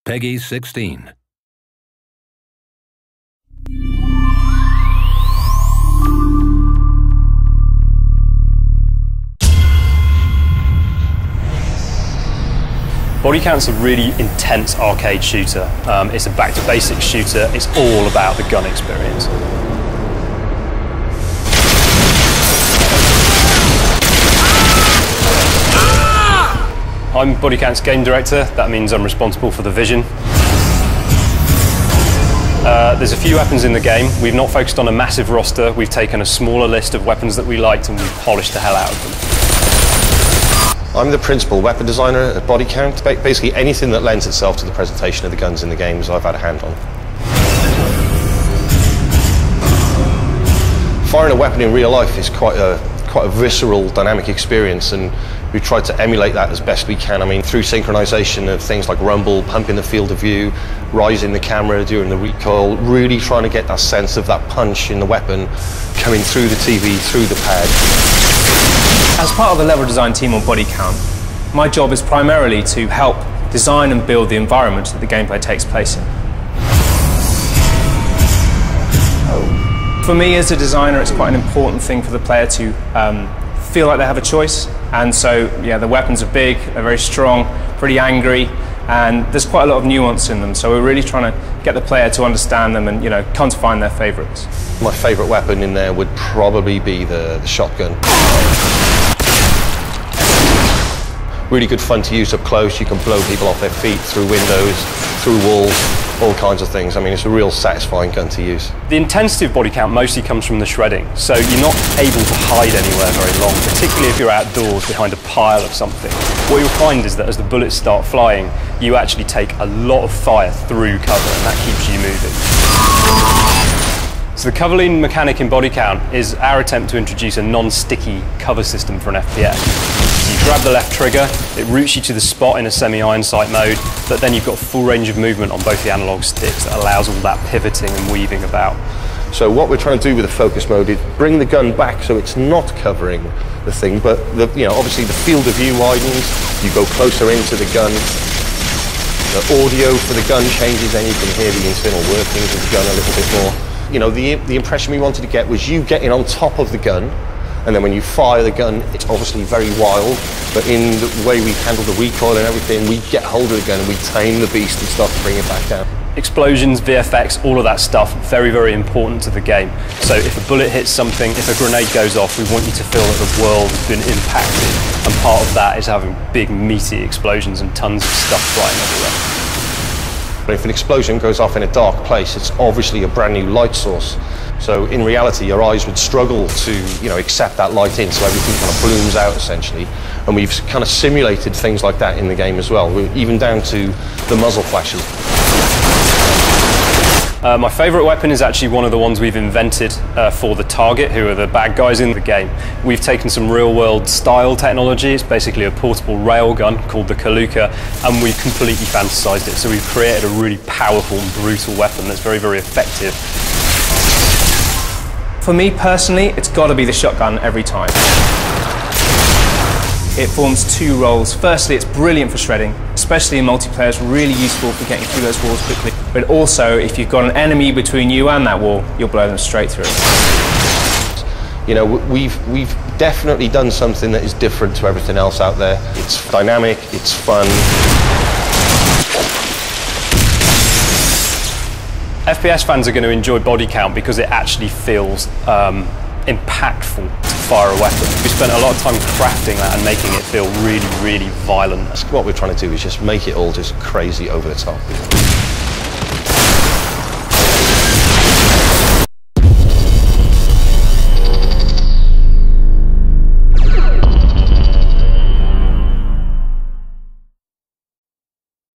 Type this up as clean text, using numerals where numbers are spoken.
Peggy 16. Bodycount's a really intense arcade shooter. It's a back-to-basics shooter. It's all about the gun experience. I'm Bodycount's game director. That means I'm responsible for the vision. There's a few weapons in the game. We've not focused on a massive roster. We've taken a smaller list of weapons that we liked and we've polished the hell out of them. I'm the principal weapon designer at Bodycount. Basically anything that lends itself to the presentation of the guns in the games I've had a hand on. Firing a weapon in real life is quite a visceral, dynamic experience, and we tried to emulate that as best we can. I mean, through synchronization of things like rumble, pumping the field of view, rising the camera during the recoil, really trying to get that sense of that punch in the weapon coming through the TV, through the pad. As part of the level design team on Bodycount, my job is primarily to help design and build the environment that the gameplay takes place in. For me as a designer, it's quite an important thing for the player to feel like they have a choice. And so, yeah, the weapons are big, they're very strong, pretty angry, and there's quite a lot of nuance in them. So we're really trying to get the player to understand them and, you know, come to find their favourites. My favourite weapon in there would probably be the shotgun. Really good fun to use up close. You can blow people off their feet, through windows, through walls, all kinds of things. I mean, it's a real satisfying gun to use. The intensity of Bodycount mostly comes from the shredding, so you're not able to hide anywhere very long, particularly if you're outdoors behind a pile of something. What you'll find is that as the bullets start flying, you actually take a lot of fire through cover, and that keeps you moving. So the cover lean mechanic in Bodycount is our attempt to introduce a non-sticky cover system for an FPS. So you grab the left trigger, it routes you to the spot in a semi-iron sight mode, but then you've got full range of movement on both the analog sticks that allows all that pivoting and weaving about. So what we're trying to do with the focus mode is bring the gun back so it's not covering the thing, but obviously the field of view widens, you go closer into the gun, the audio for the gun changes, then you can hear the internal workings of the gun a little bit more. You know, the impression we wanted to get was you getting on top of the gun, and then when you fire the gun, it's obviously very wild, but in the way we handle the recoil and everything, we get hold of the gun and we tame the beast and start to bring it back down. Explosions, VFX, all of that stuff, very, very important to the game. So if a bullet hits something, if a grenade goes off, we want you to feel that the world has been impacted, and part of that is having big, meaty explosions and tons of stuff flying everywhere. But if an explosion goes off in a dark place, it's obviously a brand new light source. So in reality, your eyes would struggle to, accept that light in, so everything kind of blooms out essentially. And we've kind of simulated things like that in the game as well, even down to the muzzle flashes. My favourite weapon is actually one of the ones we've invented for the target, who are the bad guys in the game. We've taken some real-world style technology. It's basically a portable railgun called the Kaluka, and we've completely fantasised it. So we've created a really powerful and brutal weapon that's very, very effective. For me personally, it's got to be the shotgun every time. It forms two roles. Firstly, it's brilliant for shredding, especially in multiplayer. It's really useful for getting through those walls quickly. But also, if you've got an enemy between you and that wall, you'll blow them straight through. You know, we've definitely done something that is different to everything else out there. It's dynamic, it's fun. FPS fans are going to enjoy Bodycount because it actually feels impactful to fire a weapon. We spent a lot of time crafting that and making it feel really, really violent. What we're trying to do is just make it all just crazy over the top.